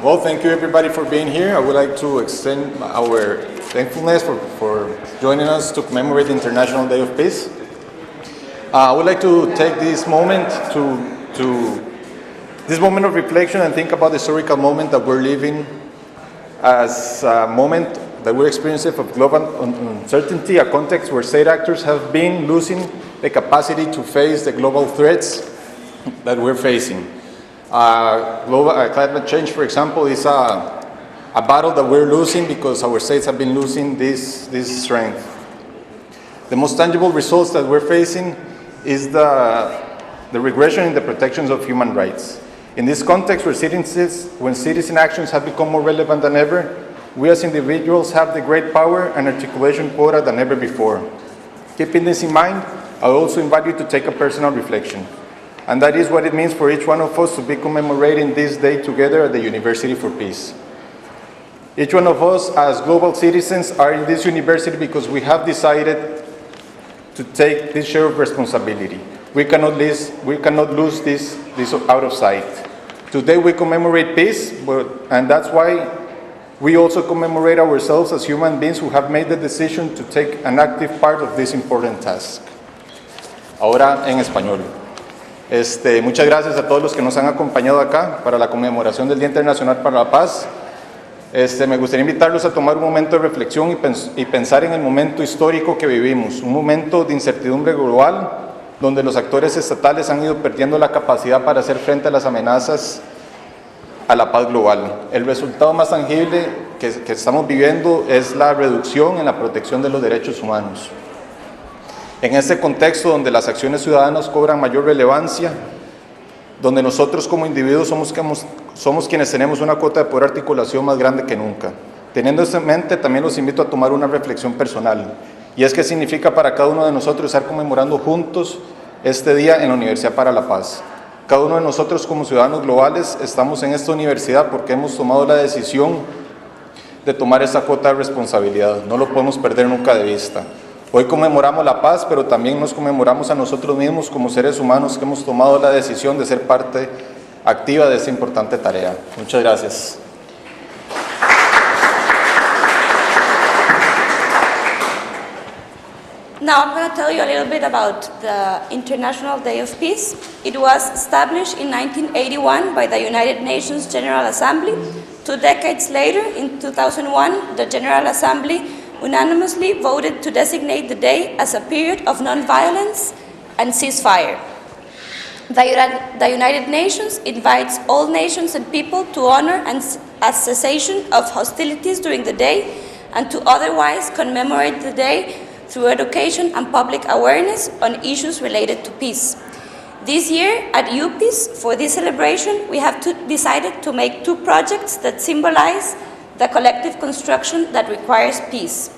Well, thank you everybody for being here. I would like to extend our thankfulness for joining us to commemorate the International Day of Peace. I would like to take this moment this moment of reflection and think about the historical moment that we're living as a moment that we're experiencing of global uncertainty, a context where state actors have been losing the capacity to face the global threats that we're facing. Global climate change, for example, is a battle that we're losing because our states have been losing this strength. The most tangible results that we're facing is the regression in the protections of human rights. In this context, when citizen actions have become more relevant than ever, we as individuals have the great power and articulation quota than ever before. Keeping this in mind, I also invite you to take a personal reflection. And that is what it means for each one of us to be commemorating this day together at the University for Peace. Each one of us as global citizens are in this university because we have decided to take this share of responsibility. We cannot lose this out of sight. Today we commemorate peace, and that's why we also commemorate ourselves as human beings who have made the decision to take an active part of this important task. Ahora en español. Muchas gracias a todos los que nos han acompañado acá para la conmemoración del Día Internacional para la Paz. Me gustaría invitarlos a tomar un momento de reflexión y pensar en el momento histórico que vivimos, un momento de incertidumbre global donde los actores estatales han ido perdiendo la capacidad para hacer frente a las amenazas a la paz global. El resultado más tangible que estamos viviendo es la reducción en la protección de los derechos humanos. En este contexto donde las acciones ciudadanas cobran mayor relevancia, donde nosotros como individuos somos quienes tenemos una cuota de poder articulación más grande que nunca. Teniendo esto en mente, también los invito a tomar una reflexión personal, y es qué significa para cada uno de nosotros estar conmemorando juntos este día en la Universidad para la Paz. Cada uno de nosotros como ciudadanos globales estamos en esta universidad porque hemos tomado la decisión de tomar esta cuota de responsabilidad. No lo podemos perder nunca de vista. Hoy conmemoramos la paz, pero también nos conmemoramos a nosotros mismos como seres humanos que hemos tomado la decisión de ser parte activa de esta importante tarea. Muchas gracias. Now I'm going to tell you a little bit about the International Day of Peace. It was established in 1981 by the United Nations General Assembly. 2 decades later, in 2001, the General Assembly unanimously voted to designate the day as a period of non-violence and ceasefire. The United Nations invites all nations and people to honor a cessation of hostilities during the day and to otherwise commemorate the day through education and public awareness on issues related to peace. This year at UPeace, for this celebration, we have decided to make 2 projects that symbolize the collective construction that requires peace.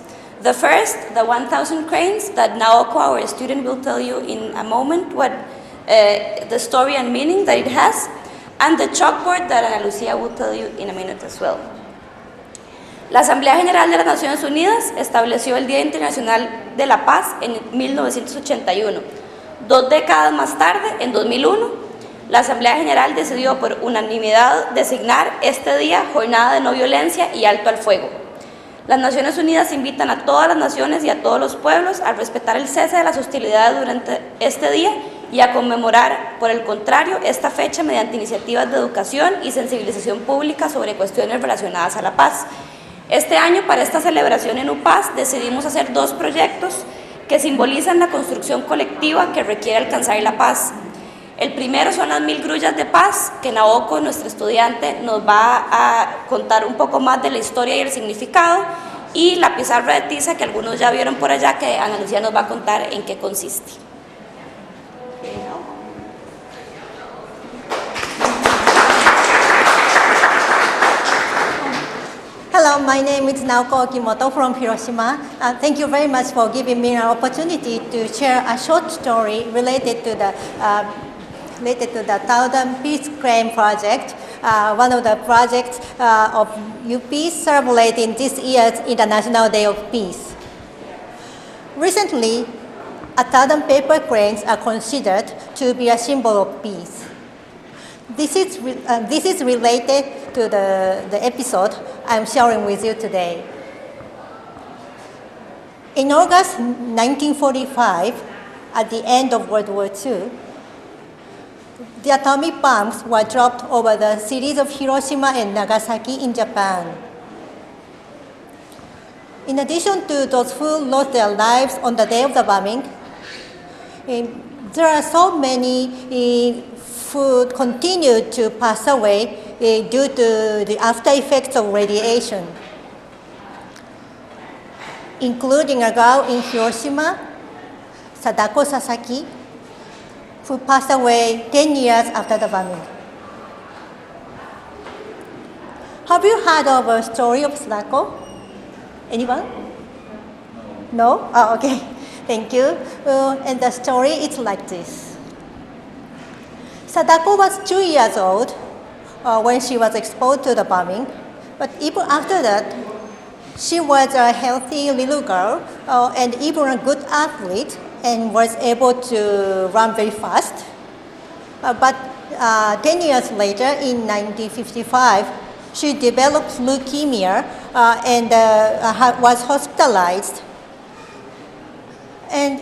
The first, the 1,000 cranes that Naoko, our student, will tell you in a moment what the story and meaning that it has, and the chalkboard that Ana Lucia will tell you in a minute as well. La Asamblea General de las Naciones Unidas estableció el Día Internacional de la Paz en 1981. 2 décadas más tarde, en 2001, la Asamblea General decidió por unanimidad designar este día Jornada de No Violencia y Alto al Fuego. Las Naciones Unidas invitan a todas las naciones y a todos los pueblos a respetar el cese de las hostilidades durante este día y a conmemorar, por el contrario, esta fecha mediante iniciativas de educación y sensibilización pública sobre cuestiones relacionadas a la paz. Este año, para esta celebración en UPAS, decidimos hacer 2 proyectos que simbolizan la construcción colectiva que requiere alcanzar la paz. El primero son las 1000 grullas de paz, que Naoko, nuestra estudiante, nos va a contar un poco más de la historia y el significado, y la pizarra de tiza, que algunos ya vieron por allá, que Ana Lucía nos va a contar en qué consiste. Hello, my name is Naoko Okimoto from Hiroshima. Thank you very much for giving me an opportunity to share a short story related to the 1,000 Peace Crane project, one of the projects of UPeace celebrating this year's International Day of Peace. Recently, 1,000 paper cranes are considered to be a symbol of peace. This is related to the episode I'm sharing with you today. In August 1945, at the end of World War II, the atomic bombs were dropped over the cities of Hiroshima and Nagasaki in Japan. In addition to those who lost their lives on the day of the bombing, there are so many who continue to pass away due to the after effects of radiation, including a girl in Hiroshima, Sadako Sasaki, who passed away 10 years after the bombing. Have you heard of a story of Sadako? Anyone? No? Oh, okay. Thank you. And the story is like this. Sadako was 2 years old when she was exposed to the bombing, but even after that, she was a healthy little girl and even a good athlete and was able to run very fast. But 10 years later, in 1955, she developed leukemia and was hospitalized. And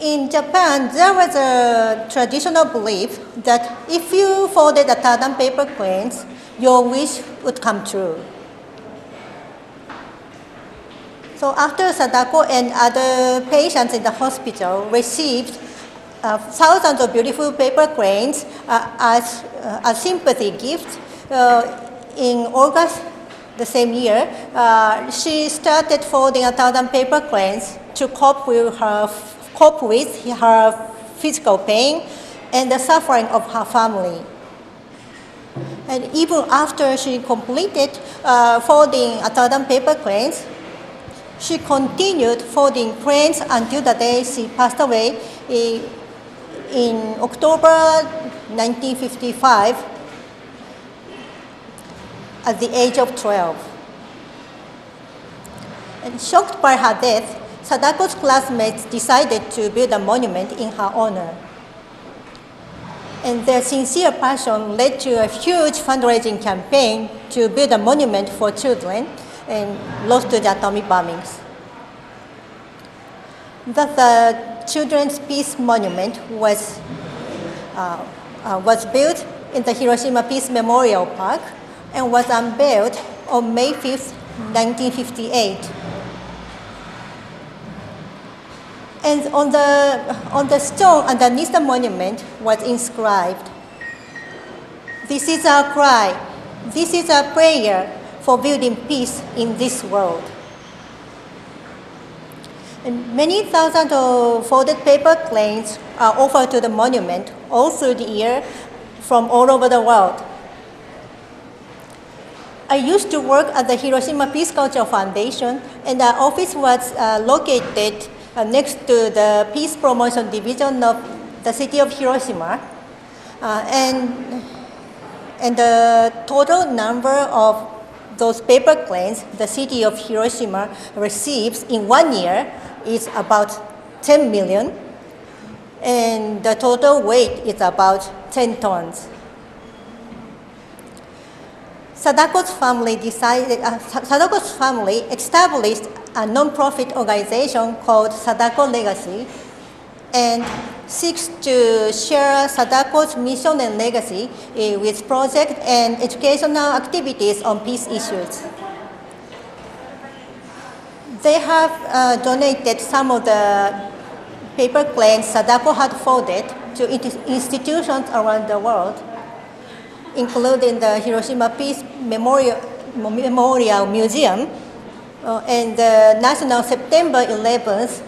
in Japan, there was a traditional belief that if you folded 1,000 paper cranes, your wish would come true. So after Sadako and other patients in the hospital received thousands of beautiful paper cranes as a sympathy gift, in August the same year, she started folding 1,000 paper cranes to cope with her physical pain and the suffering of her family. And even after she completed folding 1,000 paper cranes, she continued folding cranes until the day she passed away in October 1955 at the age of 12. And shocked by her death, Sadako's classmates decided to build a monument in her honor. And their sincere passion led to a huge fundraising campaign to build a monument for children and lost to the atomic bombings. Thus, the Children's Peace Monument was built in the Hiroshima Peace Memorial Park and was unveiled on May 5th, 1958. And on the stone underneath the monument was inscribed, "This is our cry, this is our prayer for building peace in this world." And many thousands of folded paper cranes are offered to the monument all through the year from all over the world. I used to work at the Hiroshima Peace Culture Foundation, and our office was located next to the Peace Promotion Division of the city of Hiroshima. And the total number of those paper cranes the city of Hiroshima receives in 1 year is about 10 million, and the total weight is about 10 tons. Sadako's family established a non-profit organization called Sadako Legacy and seeks to share Sadako's mission and legacy with projects and educational activities on peace issues. They have donated some of the paper cranes Sadako had folded to institutions around the world, including the Hiroshima Peace Memorial Museum and the National September 11th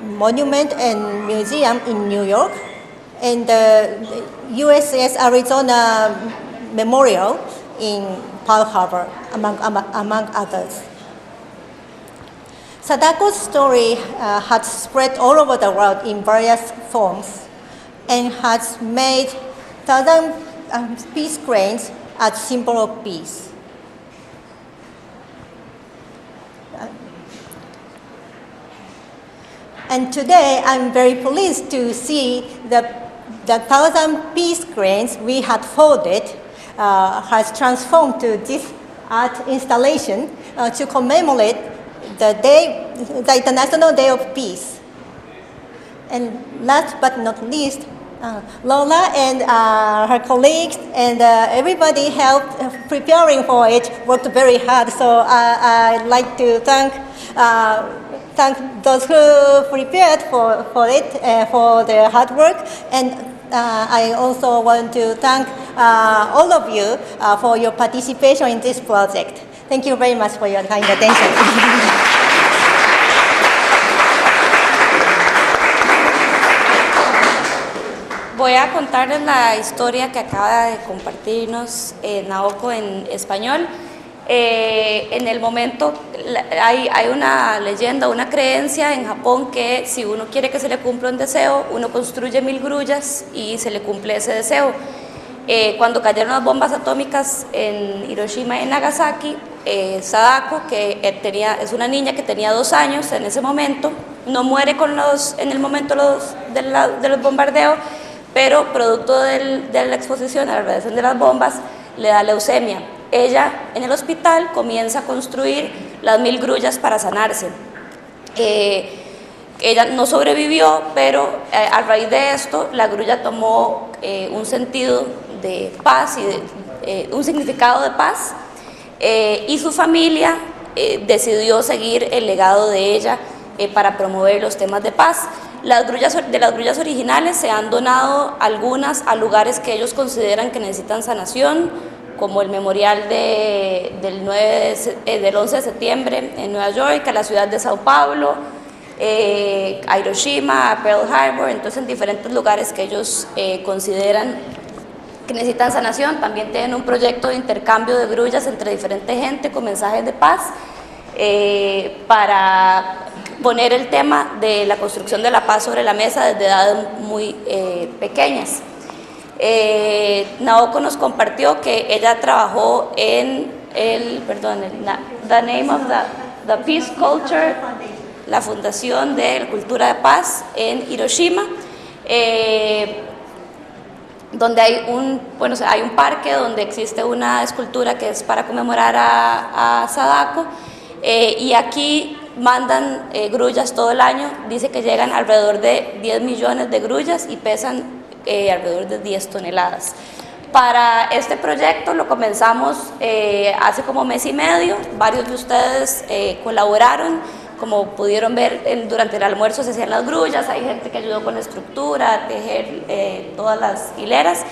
Monument and Museum in New York, and the USS Arizona Memorial in Pearl Harbor, among others. Sadako's story has spread all over the world in various forms and has made 1,000 peace cranes as symbol of peace. And today, I'm very pleased to see the the 1,000 peace cranes we had folded has transformed to this art installation to commemorate the International Day of Peace. And last but not least, Lola and her colleagues and everybody helped preparing for it, worked very hard. So I'd like to thank those who prepared for it, for their hard work. And I also want to thank all of you for your participation in this project. Thank you very much for your kind attention. Voy a contarles la historia que acaba de compartirnos Naoko en español. En el momento hay una leyenda, una creencia en Japón que si uno quiere que se le cumpla un deseo, uno construye 1000 grullas y se le cumple ese deseo. Cuando cayeron las bombas atómicas en Hiroshima y Nagasaki, Sadako, que es una niña que tenía 2 años en ese momento, no muere en el momento de los bombardeos, pero producto de la exposición a la radiación de las bombas le da leucemia. Ella en el hospital comienza a construir las 1000 grullas para sanarse. Ella no sobrevivió, pero a raíz de esto la grulla tomó un sentido de paz y un significado de paz, y su familia decidió seguir el legado de ella para promover los temas de paz. De las grullas originales se han donado algunas a lugares que ellos consideran que necesitan sanación, como el memorial del 11 de septiembre en Nueva York, a la ciudad de Sao Paulo, a Hiroshima, a Pearl Harbor. Entonces en diferentes lugares que ellos consideran que necesitan sanación. También tienen un proyecto de intercambio de grullas entre diferente gente con mensajes de paz, para poner el tema de la construcción de la paz sobre la mesa desde edades muy pequeñas. Naoko nos compartió que ella trabajó en the name of the Peace Culture, la Fundación de la Cultura de Paz en Hiroshima, donde hay un parque donde existe una escultura que es para conmemorar a Sadako, y aquí mandan grullas todo el año. Dice que llegan alrededor de 10 millones de grullas y pesan alrededor de 10 toneladas. Para este proyecto lo comenzamos hace como mes y medio. Varios de ustedes colaboraron. Como pudieron ver, durante el almuerzo se hacían las grullas, hay gente que ayudó con la estructura, a tejer todas las hileras.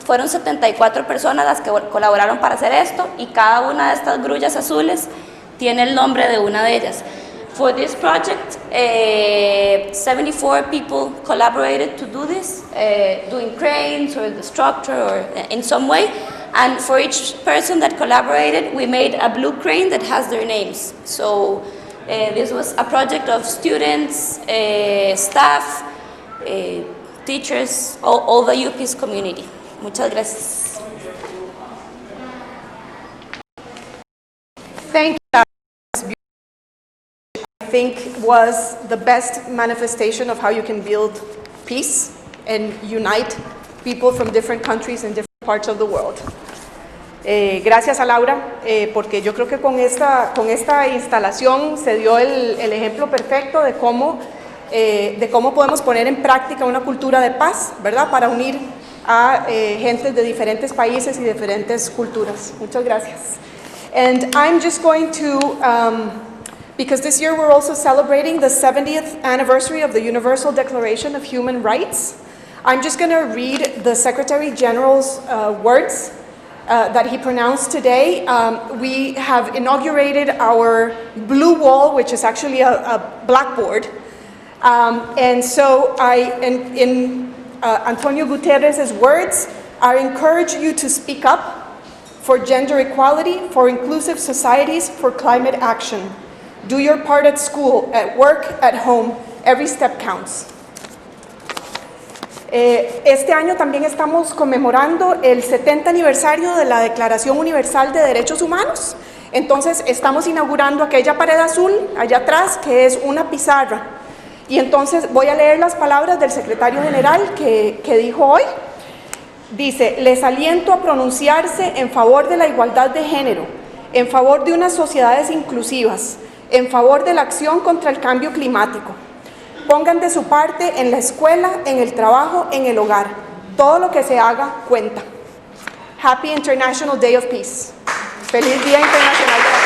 Fueron 74 personas las que colaboraron para hacer esto, y cada una de estas grullas azules tiene el nombre de una de ellas. For this project, 74 people collaborated to do this, doing cranes or the structure or in some way. And for each person that collaborated, we made a blue crane that has their names. So this was a project of students, staff, teachers, all the UPeace community. Muchas gracias. Thank you. I think was the best manifestation of how you can build peace and unite people from different countries and different parts of the world. Gracias a Laura, porque yo creo que con esta instalación se dio el ejemplo perfecto de cómo podemos poner en práctica una cultura de paz, ¿verdad? Para unir a gentes de diferentes países y diferentes culturas. Muchas gracias. And I'm just going to, because this year we're also celebrating the 70th anniversary of the Universal Declaration of Human Rights, I'm just going to read the Secretary General's words that he pronounced today. We have inaugurated our blue wall, which is actually a blackboard. And so in Antonio Guterres' words, I encourage you to speak up for gender equality, for inclusive societies, for climate action. Do your part at school, at work, at home. Every step counts. Este año también estamos conmemorando el 70 aniversario de la Declaración Universal de Derechos Humanos. Entonces estamos inaugurando aquella pared azul allá atrás, que es una pizarra. Y entonces voy a leer las palabras del secretario general que dijo hoy. Dice, les aliento a pronunciarse en favor de la igualdad de género, en favor de unas sociedades inclusivas, en favor de la acción contra el cambio climático. Pongan de su parte en la escuela, en el trabajo, en el hogar. Todo lo que se haga cuenta. Happy International Day of Peace. Feliz Día Internacional de la Paz.